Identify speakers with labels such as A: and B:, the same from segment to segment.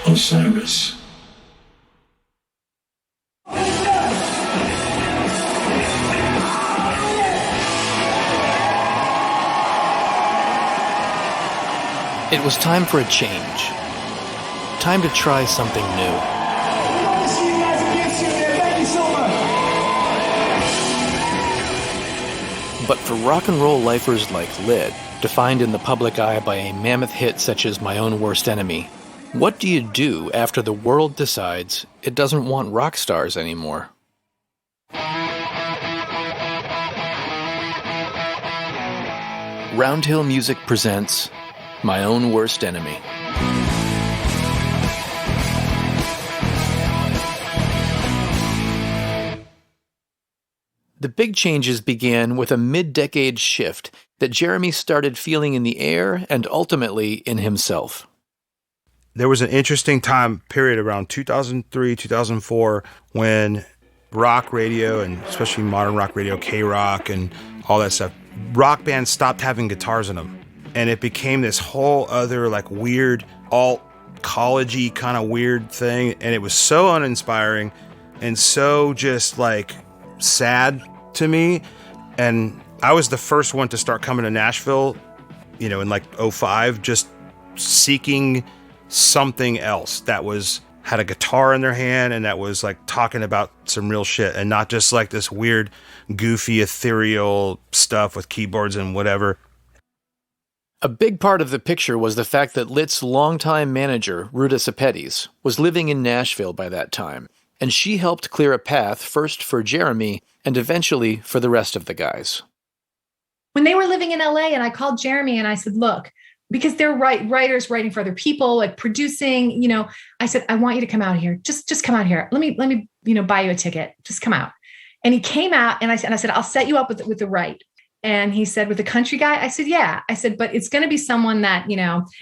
A: Osiris.
B: It was time for a change. Time to try something new. But for rock and roll lifers like Lit, defined in the public eye by a mammoth hit such as My Own Worst Enemy, what do you do after the world decides it doesn't want rock stars anymore? Roundhill Music presents My Own Worst Enemy. The big changes began with a mid-decade shift that Jeremy started feeling in the air and ultimately in himself.
C: There was an interesting time period around 2003, 2004 when rock radio, and especially modern rock radio, K-rock and all that stuff, rock bands stopped having guitars in them. And it became this whole other like weird alt-college-y kind of weird thing. And it was so uninspiring and so just like sad to me. And I was the first one to start coming to Nashville, in like 2005, just seeking something else that had a guitar in their hand and that was like talking about some real shit and not just like this weird, goofy, ethereal stuff with keyboards and whatever.
B: A big part of the picture was the fact that Lit's longtime manager, Ruta was living in Nashville by that time, and she helped clear a path first for Jeremy and eventually for the rest of the guys.
D: When they were living in LA and I called Jeremy and I said, look, because they're writers writing for other people, like producing, I said, I want you to come out here. Just come out here. Let me, buy you a ticket. Just come out. And he came out and I said, I'll set you up with the right. And he said, with the country guy? I said, yeah. I said, but it's going to be someone that,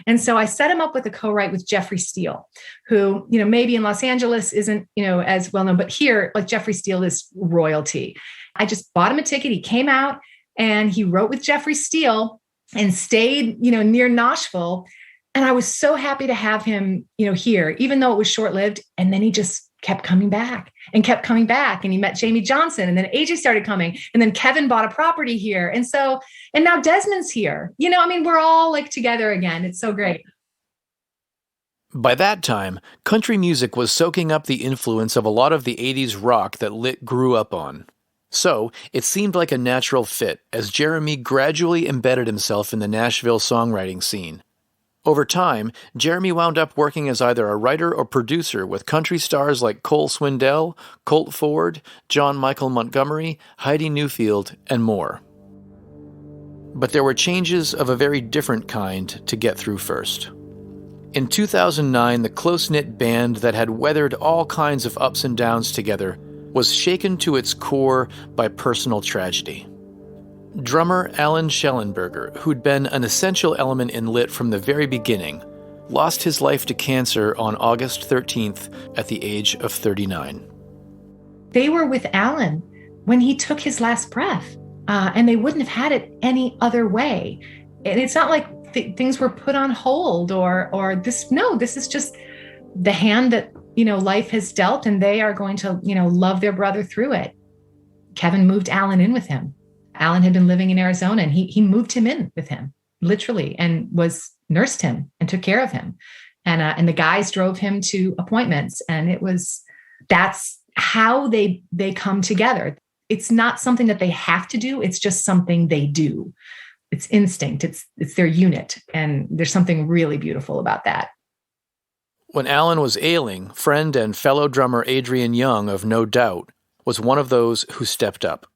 D: and so I set him up with a co-write with Jeffrey Steele, who, maybe in Los Angeles isn't, as well known, but here, like Jeffrey Steele is royalty. I just bought him a ticket. He came out and he wrote with Jeffrey Steele and stayed, near Nashville. And I was so happy to have him, here, even though it was short-lived. And then he just kept coming back. And he met Jamie Johnson, and then AJ started coming, and then Kevin bought a property here. And now Desmond's here. We're all like together again. It's so great.
B: By that time, country music was soaking up the influence of a lot of the 80s rock that Lit grew up on. So it seemed like a natural fit as Jeremy gradually embedded himself in the Nashville songwriting scene. Over time, Jeremy wound up working as either a writer or producer with country stars like Cole Swindell, Colt Ford, John Michael Montgomery, Heidi Newfield, and more. But there were changes of a very different kind to get through first. In 2009, the close-knit band that had weathered all kinds of ups and downs together was shaken to its core by personal tragedy. Drummer Alan Schellenberger, who'd been an essential element in Lit from the very beginning, lost his life to cancer on August 13th at the age of 39.
D: They were with Alan when he took his last breath, and they wouldn't have had it any other way. And it's not like things were put on hold or this. No, this is just the hand that, life has dealt, and they are going to, love their brother through it. Kevin moved Alan in with him. Alan had been living in Arizona, and he moved him in with him, literally, and nursed him and took care of him. And the guys drove him to appointments. And that's how they come together. It's not something that they have to do. It's just something they do. It's instinct. It's their unit. And there's something really beautiful about that.
B: When Alan was ailing, friend and fellow drummer Adrian Young of No Doubt was one of those who stepped up.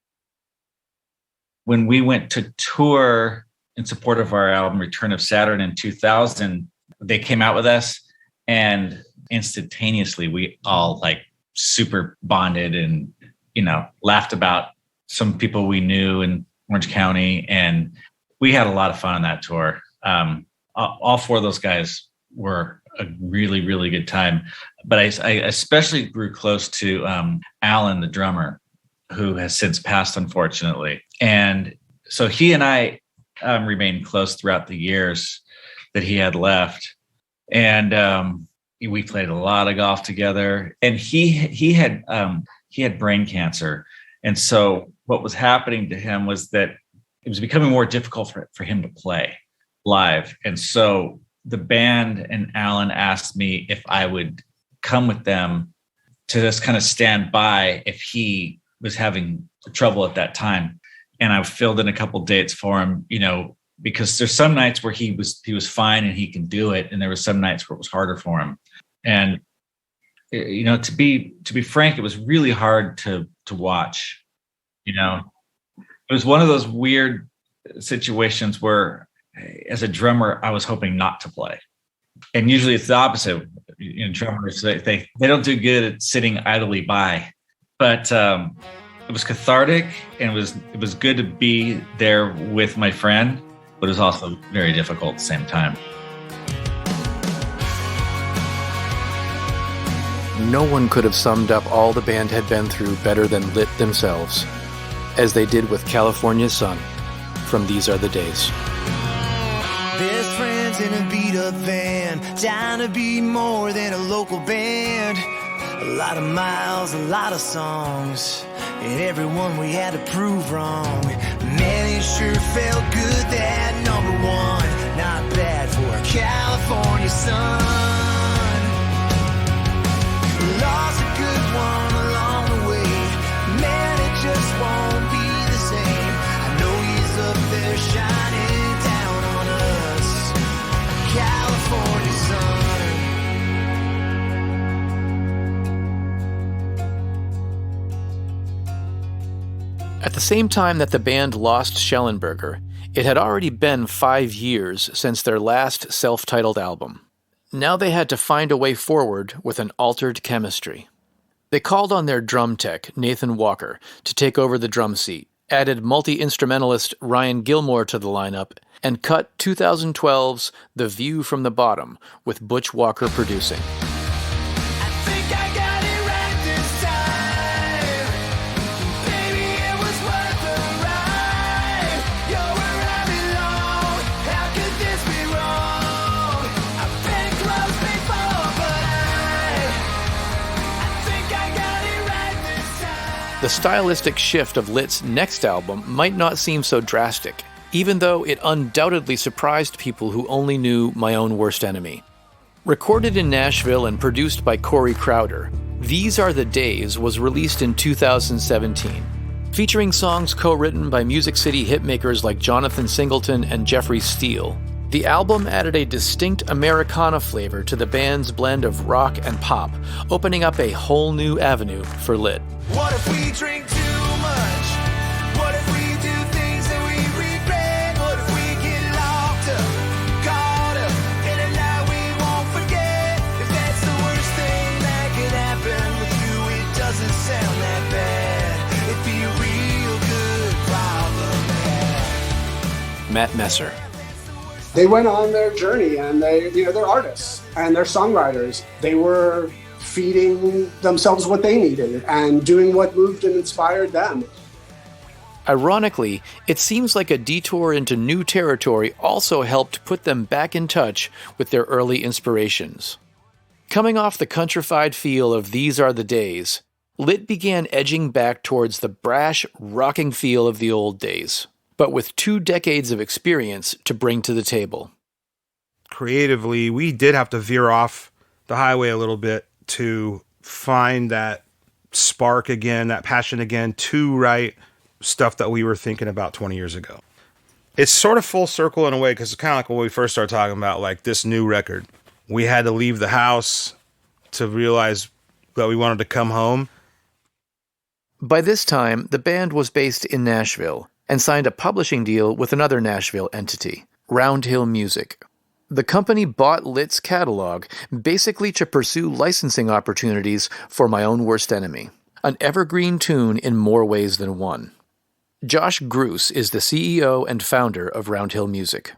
E: When we went to tour in support of our album Return of Saturn in 2000, they came out with us, and instantaneously we all like super bonded and, laughed about some people we knew in Orange County. And we had a lot of fun on that tour. All four of those guys were a really, really good time. But I especially grew close to Alan, the drummer, who has since passed, unfortunately. And so he and I remained close throughout the years that he had left. And we played a lot of golf together. And he had brain cancer. And so what was happening to him was that it was becoming more difficult for him to play live. And so the band and Alan asked me if I would come with them to just kind of stand by if he was having trouble at that time. And I filled in a couple dates for him, because there's some nights where he was fine and he can do it. And there were some nights where it was harder for him. And, to be frank, it was really hard to watch. It was one of those weird situations where as a drummer, I was hoping not to play. And usually it's the opposite. Drummers, they don't do good at sitting idly by. But it was cathartic, and it was good to be there with my friend, but it was also very difficult at the same time.
B: No one could have summed up all the band had been through better than Lit themselves, as they did with California's Sun from These Are the Days.
A: Best friends in a beat-up van, trying to be more than a local band. A lot of miles, a lot of songs, and everyone we had to prove wrong. Man, it sure felt good, that number one. Not bad for a California sun. Lost a good one along the way. Man, it just won't be the same. I know he's up there shining down on us. California sun.
B: At the same time that the band lost Schellenberger, it had already been 5 years since their last self-titled album. Now they had to find a way forward with an altered chemistry. They called on their drum tech, Nathan Walker, to take over the drum seat, added multi-instrumentalist Ryan Gilmore to the lineup, and cut 2012's The View from the Bottom, with Butch Walker producing. The stylistic shift of Lit's next album might not seem so drastic, even though it undoubtedly surprised people who only knew My Own Worst Enemy. Recorded in Nashville and produced by Corey Crowder, These Are the Days was released in 2017. Featuring songs co-written by Music City hitmakers like Jonathan Singleton and Jeffrey Steele, the album added a distinct Americana flavor to the band's blend of rock and pop, opening up a whole new avenue for Lit.
A: What if we drink too much? What if we do things that we regret? What if we get locked up, caught up in a night we won't forget? If that's the worst thing that could happen with you, it doesn't sound that bad. It'd be a real good problem to have.
B: Matt Messer.
F: They went on their journey, and they're artists and they're songwriters. They were feeding themselves what they needed and doing what moved and inspired them.
B: Ironically, it seems like a detour into new territory also helped put them back in touch with their early inspirations. Coming off the countrified feel of These Are the Days, Lit began edging back towards the brash, rocking feel of the old days, but with 2 decades of experience to bring to the table.
C: Creatively, we did have to veer off the highway a little bit to find that spark again, that passion again, to write stuff that we were thinking about 20 years ago. It's sort of full circle in a way, because it's kind of like when we first started talking about like this new record. We had to leave the house to realize that we wanted to come home.
B: By this time, the band was based in Nashville and signed a publishing deal with another Nashville entity, Round Hill Music. The company bought Lit's catalog basically to pursue licensing opportunities for My Own Worst Enemy, an evergreen tune in more ways than one. Josh Gruss is the CEO and founder of Round Hill Music.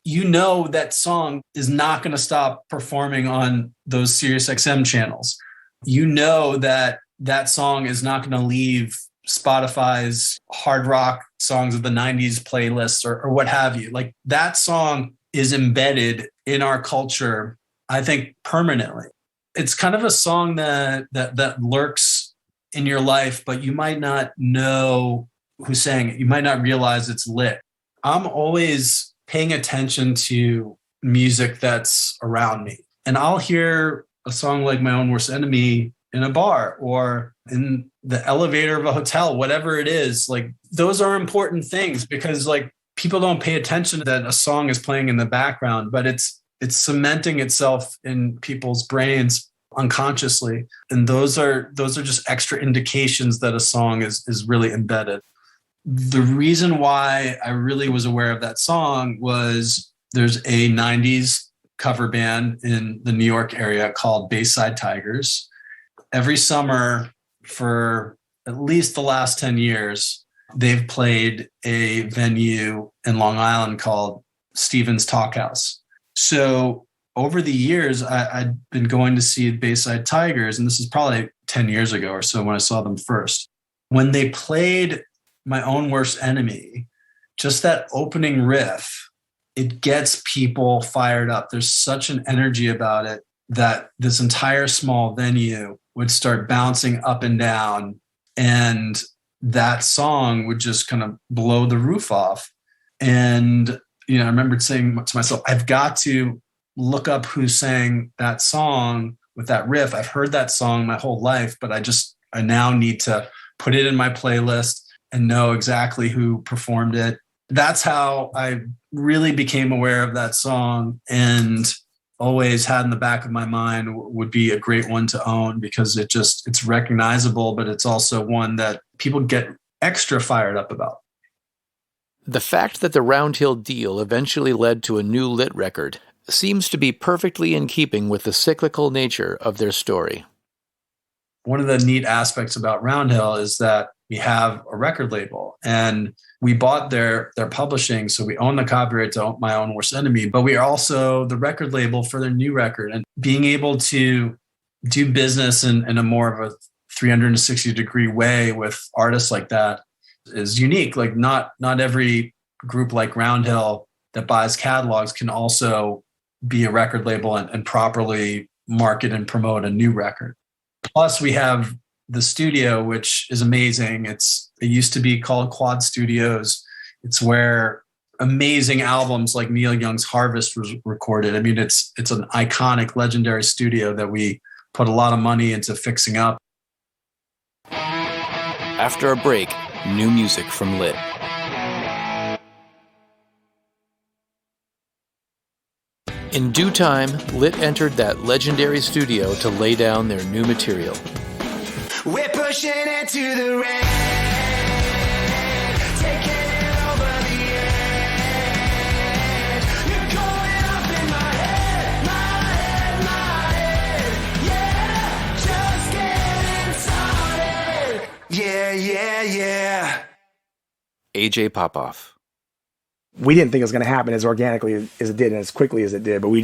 G: You know that song is not going to stop performing on those SiriusXM channels. You know that that song is not going to leave Spotify's hard rock songs of the 90s playlists or what have you. Like, that song is embedded in our culture, I think permanently. It's kind of a song that lurks in your life, but you might not know who's saying it. You might not realize it's lit. I'm always paying attention to music that's around me. And I'll hear a song like My Own Worst Enemy in a bar or in the elevator of a hotel, whatever it is. Like, those are important things because like people don't pay attention that a song is playing in the background, but it's cementing itself in people's brains unconsciously. And those are just extra indications that a song is really embedded. The reason why I really was aware of that song was there's a 90s cover band in the New York area called Bayside Tigers. Every summer for at least the last 10 years, they've played a venue in Long Island called Stevens Talkhouse. So over the years, I'd been going to see Bayside Tigers, and this is probably 10 years ago or so when I saw them first. When they played My Own Worst Enemy, just that opening riff, it gets people fired up. There's such an energy about it that this entire small venue would start bouncing up and down, and that song would just kind of blow the roof off. And, I remembered saying to myself, I've got to look up who sang that song with that riff. I've heard that song my whole life, but I now need to put it in my playlist and know exactly who performed it. That's how I really became aware of that song, and always had in the back of my mind would be a great one to own because it's recognizable, but it's also one that people get extra fired up about.
B: The fact that the Round Hill deal eventually led to a new Lit record seems to be perfectly in keeping with the cyclical nature of their story.
G: One of the neat aspects about Round Hill is that we have a record label, and we bought their publishing, so we own the copyright to My Own Worst Enemy, but we are also the record label for their new record. And being able to do business in a more of a 360-degree way with artists like that is unique. Like not every group like Round Hill that buys catalogs can also be a record label and properly market and promote a new record. Plus, we have the studio, which is amazing. It used to be called Quad Studios. It's where amazing albums like Neil Young's Harvest was recorded. I mean, it's an iconic, legendary studio that we put a lot of money into fixing up.
B: After a break, new music from Lit. In due time, Lit entered that legendary studio to lay down their new material.
A: We're pushing it to the rain, taking it over the edge. You're going up in my head, my head. Yeah, just getting started. Yeah.
B: AJ Popoff.
H: We didn't think it was going to happen as organically as it did and as quickly as it did, but we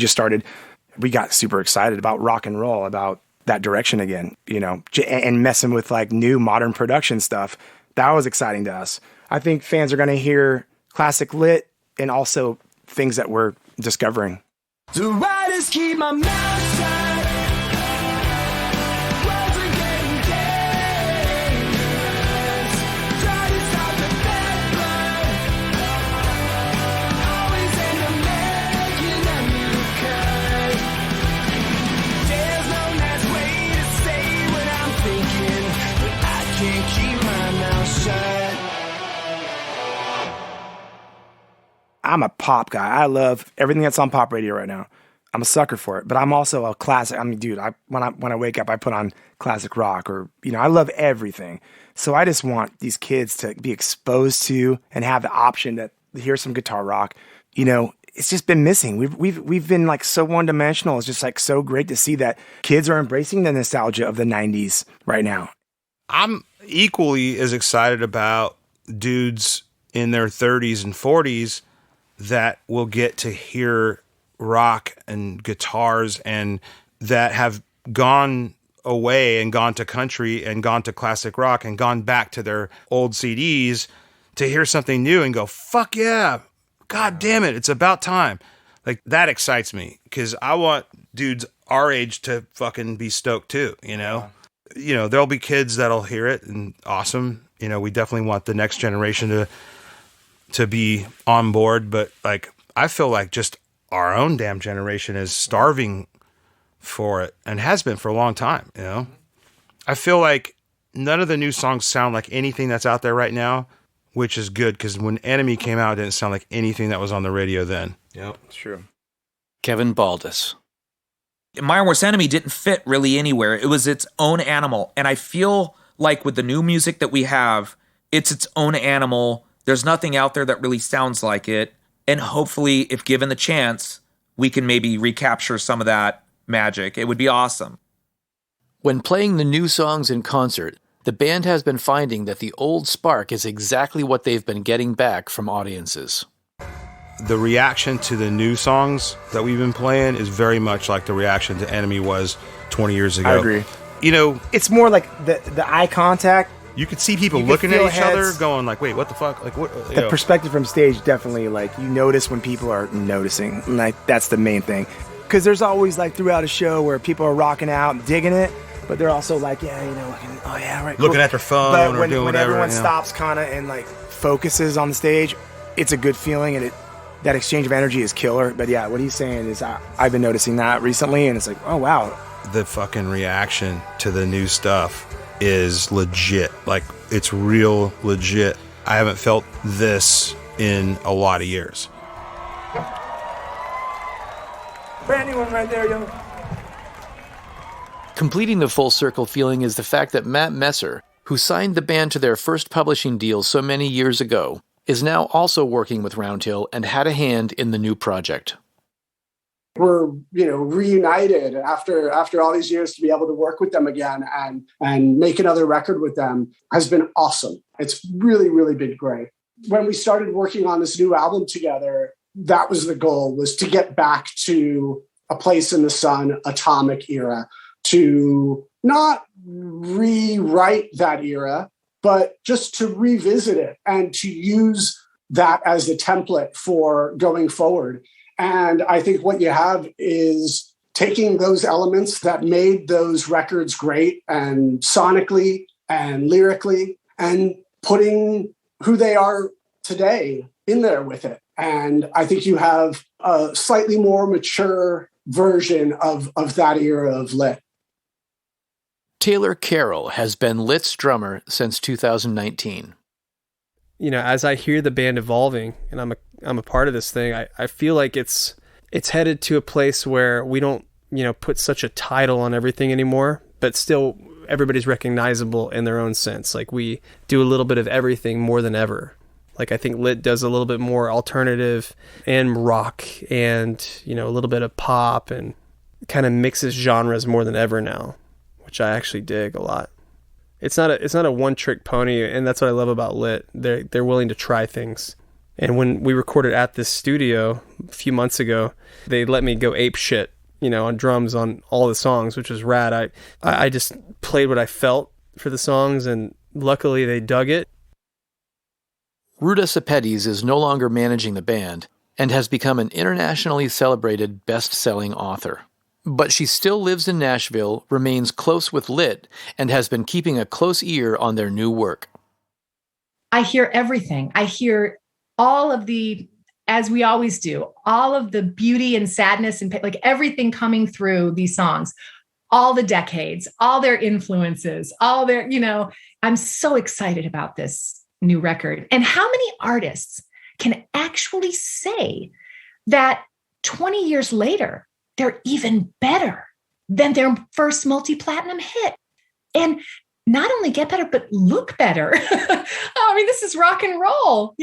H: got super excited about rock and roll, about that direction again, and messing with like new modern production stuff. That was exciting to us. I think fans are going to hear classic Lit and also things that we're discovering.
A: The riders keep my mouth shut. Roads are getting dangerous. Try to stop the bad blood. Always end up making a new cut. There's no nice way to say what I'm thinking, but I can't keep my mouth shut.
H: I'm a pop guy. I love everything that's on pop radio right now. I'm a sucker for it, but I'm also a classic. I mean, dude, when I wake up, I put on classic rock or, I love everything. So I just want these kids to be exposed to and have the option to hear some guitar rock. It's just been missing. We've been like so one-dimensional. It's just like so great to see that kids are embracing the nostalgia of the 90s right now.
C: I'm equally as excited about dudes in their 30s and 40s that will get to hear rock and guitars and that have gone away and gone to country and gone to classic rock and gone back to their old CDs to hear something new and go, fuck yeah, God damn it, it's about time. Like, that excites me because I want dudes our age to fucking be stoked too, you know? You know, there'll be kids that'll hear it and awesome. You know, we definitely want the next generation to be on board, but like, I feel like just our own damn generation is starving for it and has been for a long time, you know? I feel like none of the new songs sound like anything that's out there right now, which is good because when Enemy came out, it didn't sound like anything that was on the radio then.
H: Yep, it's true.
B: Kevin Baldus.
I: My Worst Enemy didn't fit really anywhere. It was its own animal. And I feel like with the new music that we have, it's its own animal. There's nothing out there that really sounds like it. And hopefully, if given the chance, we can maybe recapture some of that magic. It would be awesome.
B: When playing the new songs in concert, the band has been finding that the old spark is exactly what they've been getting back from audiences.
C: The reaction to the new songs that we've been playing is very much like the reaction to Enemy was 20 years ago.
H: I agree.
C: You know,
H: It's more like the eye contact.
C: you could see people
H: You could
C: looking at
H: feel
C: each other
H: heads.
C: going like, wait, what the fuck? Like, what? You
H: The
C: know.
H: perspective from stage definitely, like, you notice when people are noticing. And like, that's the main thing. Because there's always, like, throughout a show where people are rocking out and digging it, but they're also like, yeah, you know, looking, oh yeah, right, cool.
C: Looking at their phone
H: But
C: or
H: when,
C: doing
H: when
C: whatever.
H: everyone
C: you know.
H: stops kind of and like focuses on the stage, it's a good feeling, and that exchange of energy is killer. But yeah, what he's saying is I've been noticing that recently, and it's like, oh wow.
C: The fucking reaction to the new stuff is legit. Like, it's real legit. I haven't felt this in a lot of years.
H: Brand new one right there, yo.
B: Completing the full circle feeling is the fact that Matt Messer, who signed the band to their first publishing deal so many years ago, is now also working with Roundhill and had a hand in the new project.
F: We're, reunited after all these years. To be able to work with them again and make another record with them has been awesome. It's really, really been great. When we started working on this new album together, that was the goal, was to get back to A Place in the Sun, Atomic era, to not rewrite that era, but just to revisit it and to use that as a template for going forward. And I think what you have is taking those elements that made those records great and sonically and lyrically and putting who they are today in there with it. And I think you have a slightly more mature version of that era of Lit.
B: Taylor Carroll has been Lit's drummer since 2019.
J: As I hear the band evolving, and I'm a part of this thing, I feel like it's headed to a place where we don't, put such a title on everything anymore, but still everybody's recognizable in their own sense. Like, we do a little bit of everything more than ever. Like, I think Lit does a little bit more alternative and rock and, a little bit of pop, and kind of mixes genres more than ever now, which I actually dig a lot. It's not a one-trick pony, and that's what I love about Lit. They're willing to try things. And when we recorded at this studio a few months ago, they let me go ape shit, on drums on all the songs, which was rad. I just played what I felt for the songs, and luckily they dug it.
B: Ruta Sepetys is no longer managing the band and has become an internationally celebrated best-selling author. But she still lives in Nashville, remains close with Lit, and has been keeping a close ear on their new work.
D: I hear everything. I hear all of the, as we always do, all of the beauty and sadness and like everything coming through these songs, all the decades, all their influences, all their, I'm so excited about this new record. And how many artists can actually say that 20 years later, they're even better than their first multi-platinum hit? And not only get better, but look better. This is rock and roll,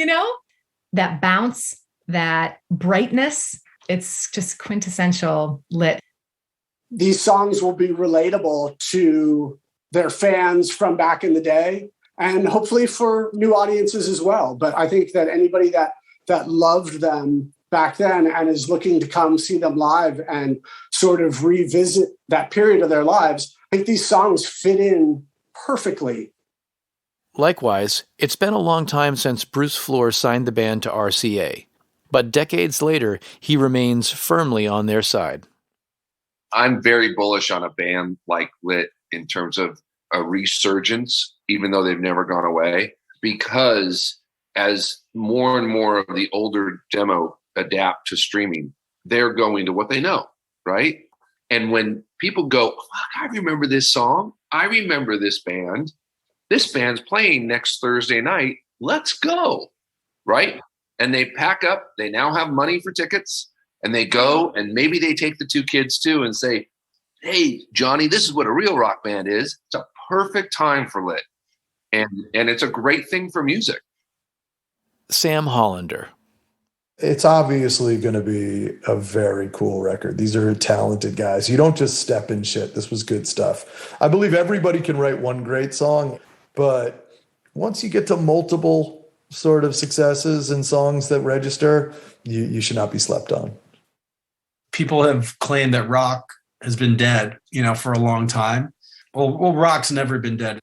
D: That bounce, that brightness, it's just quintessential Lit.
F: These songs will be relatable to their fans from back in the day, and hopefully for new audiences as well. But I think that anybody that loved them back then and is looking to come see them live and sort of revisit that period of their lives, I think these songs fit in perfectly.
B: Likewise, it's been a long time since Bruce Floor signed the band to RCA. but decades later, he remains firmly on their side.
K: I'm very bullish on a band like Lit in terms of a resurgence, even though they've never gone away, because as more and more of the older demo adapt to streaming, they're going to what they know, right? And when people go, fuck, I remember this song. I remember this band. This band's playing next Thursday night. Let's go, right? And they pack up. They now have money for tickets. And they go, and maybe they take the two kids too and say, hey, Johnny, this is what a real rock band is. It's a perfect time for Lit. And it's a great thing for music.
B: Sam Hollander.
L: It's obviously going to be a very cool record. These are talented guys. You don't just step in shit. This was good stuff. I believe everybody can write one great song, but once you get to multiple sort of successes and songs that register, you should not be slept on.
G: People have claimed that rock has been dead, for a long time. Well, rock's never been dead.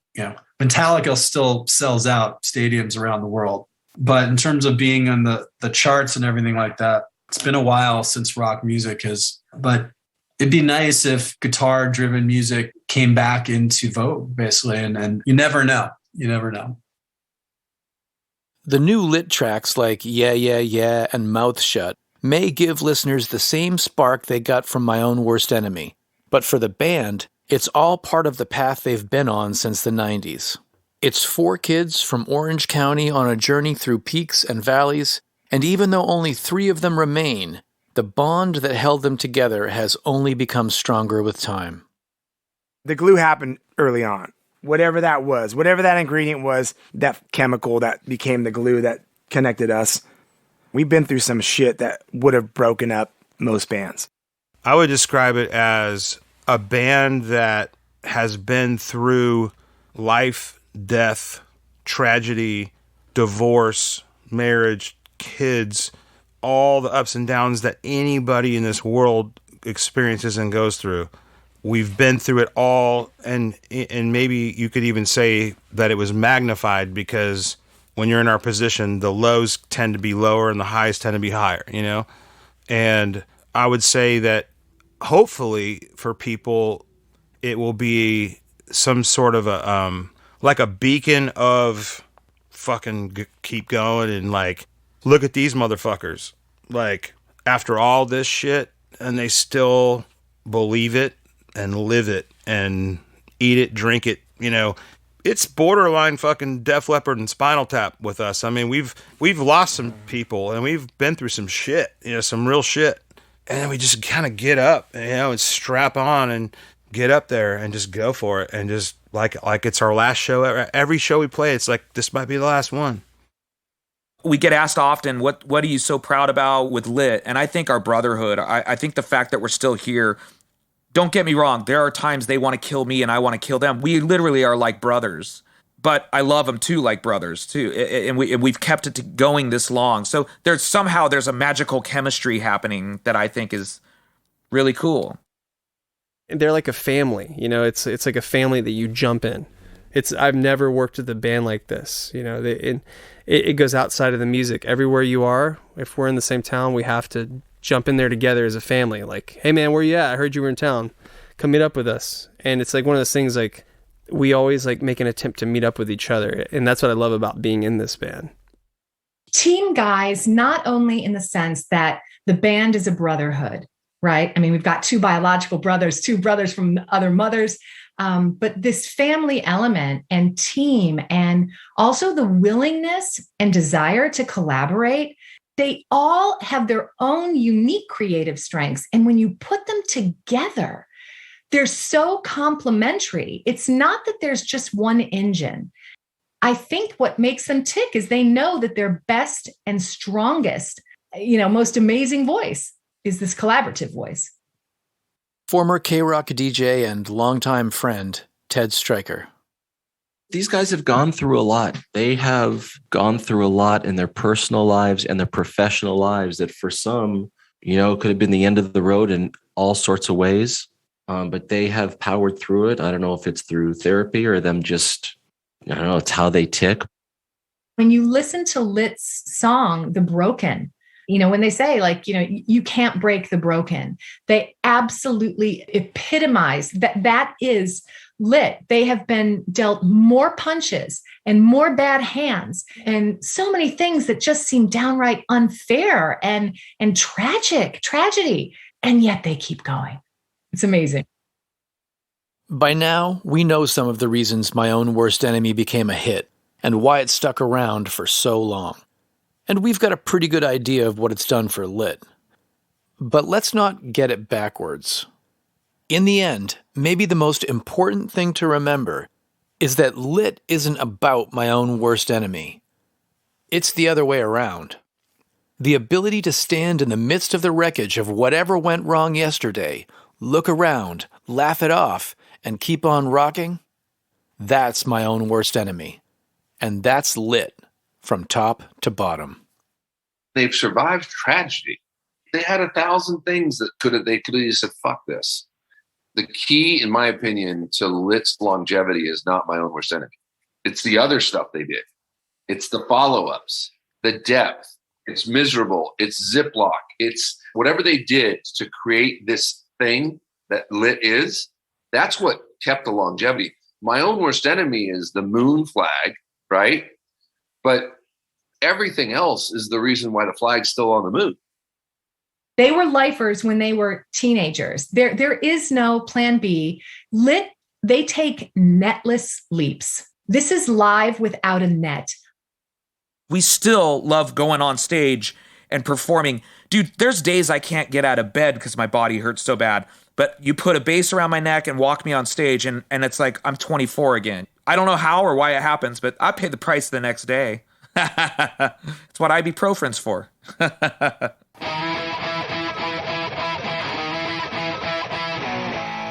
G: Metallica still sells out stadiums around the world. But in terms of being on the charts and everything like that, it's been a while since rock music has. But it'd be nice if guitar-driven music came back into vogue, basically. And you never know. You never know.
B: The new Lit tracks like Yeah, Yeah, Yeah and Mouth Shut may give listeners the same spark they got from My Own Worst Enemy. But for the band, it's all part of the path they've been on since the 90s. It's 4 kids from Orange County on a journey through peaks and valleys, and even though only 3 of them remain, the bond that held them together has only become stronger with time.
H: The glue happened early on. Whatever that was, whatever that ingredient was, that chemical that became the glue that connected us, we've been through some shit that would have broken up most bands.
C: I would describe it as a band that has been through life, death, tragedy, divorce, marriage, kids, all the ups and downs that anybody in this world experiences and goes through. We've been through it all, and maybe you could even say that it was magnified because when you're in our position, the lows tend to be lower and the highs tend to be higher, And I would say that hopefully for people, it will be some sort of a like a beacon of fucking keep going and like, look at these motherfuckers. Like, after all this shit, and they still believe it and live it and eat it, drink it, It's borderline fucking Def Leppard and Spinal Tap with us. I mean, we've lost some people and we've been through some shit, some real shit. And then we just kind of get up, and strap on and get up there and just go for it, and just like it's our last show. Every show we play, it's like this might be the last one.
I: We get asked often, what are you so proud about with Lit? And I think our brotherhood. I think the fact that we're still here. Don't get me wrong. There are times they want to kill me and I want to kill them. We literally are like brothers, but I love them too, like brothers too. And we've kept it going this long. So there's a magical chemistry happening that I think is really cool.
J: They're like a family, it's like a family that you jump in. I've never worked with a band like this, it goes outside of the music. Everywhere you are, if we're in the same town, we have to jump in there together as a family. Like, hey man, where you at? I heard you were in town. Come meet up with us. And it's like one of those things, like we always like make an attempt to meet up with each other. And that's what I love about being in this band.
D: Team guys, not only in the sense that the band is a brotherhood, right? I mean, we've got 2 biological brothers, 2 brothers from other mothers, but this family element and team, and also the willingness and desire to collaborate, they all have their own unique creative strengths. And when you put them together, they're so complementary. It's not that there's just one engine. I think what makes them tick is they know that their best and strongest, most amazing voice is this collaborative voice.
B: Former K-Rock DJ and longtime friend, Ted Stryker.
M: These guys have gone through a lot. They have gone through a lot in their personal lives and their professional lives that for some, could have been the end of the road in all sorts of ways. But they have powered through it. I don't know if it's through therapy or them just, it's how they tick.
D: When you listen to Lit's song, The Broken, When they say you can't break the broken, they absolutely epitomize that is Lit. They have been dealt more punches and more bad hands and so many things that just seem downright unfair and tragedy. And yet they keep going. It's amazing.
B: By now, we know some of the reasons My Own Worst Enemy became a hit and why it stuck around for so long. And we've got a pretty good idea of what it's done for Lit. But let's not get it backwards. In the end, maybe the most important thing to remember is that Lit isn't about My Own Worst Enemy. It's the other way around. The ability to stand in the midst of the wreckage of whatever went wrong yesterday, look around, laugh it off, and keep on rocking, that's My Own Worst Enemy. And that's Lit from top to bottom.
K: They've survived tragedy. They had 1,000 things that they could have just said, fuck this. The key, in my opinion, to Lit's longevity is not My Own Worst Enemy. It's the other stuff they did. It's the follow-ups, the depth. It's Miserable. It's Ziploc. It's whatever they did to create this thing that Lit is. That's what kept the longevity. My Own Worst Enemy is the moon flag, right? But everything else is the reason why the flag's still on the moon.
D: They were lifers when they were teenagers. There is no plan B. Lit, they take netless leaps. This is live without a net.
I: We still love going on stage and performing. Dude, there's days I can't get out of bed because my body hurts so bad. But you put a bass around my neck and walk me on stage, and it's like I'm 24 again. I don't know how or why it happens, but I pay the price the next day. It's what ibuprofen's for.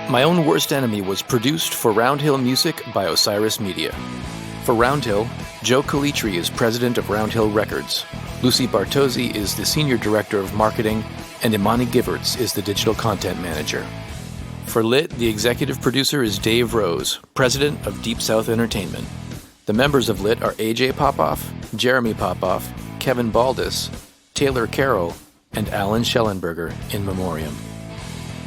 B: My Own Worst Enemy was produced for Roundhill Music by Osiris Media. For Roundhill, Joe Calitri is president of Roundhill Records, Lucy Bartozzi is the senior director of marketing, and Imani Giverts is the digital content manager. For Lit, the executive producer is Dave Rose, president of Deep South Entertainment. The members of Lit are AJ Popoff, Jeremy Popoff, Kevin Baldus, Taylor Carroll, and Alan Schellenberger in memoriam.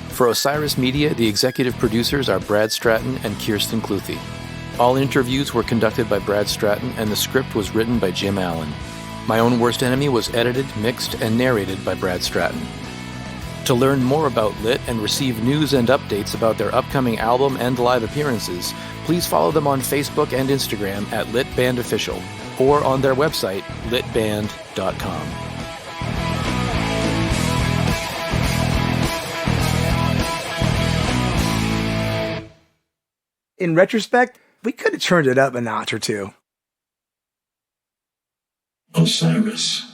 B: For Osiris Media, the executive producers are Brad Stratton and Kirsten Cluthy. All interviews were conducted by Brad Stratton, and the script was written by Jim Allen. My Own Worst Enemy was edited, mixed, and narrated by Brad Stratton. To learn more about Lit and receive news and updates about their upcoming album and live appearances, please follow them on Facebook and Instagram at LitBandOfficial or on their website, litband.com.
H: In retrospect, we could have turned it up a notch or two.
A: Osiris.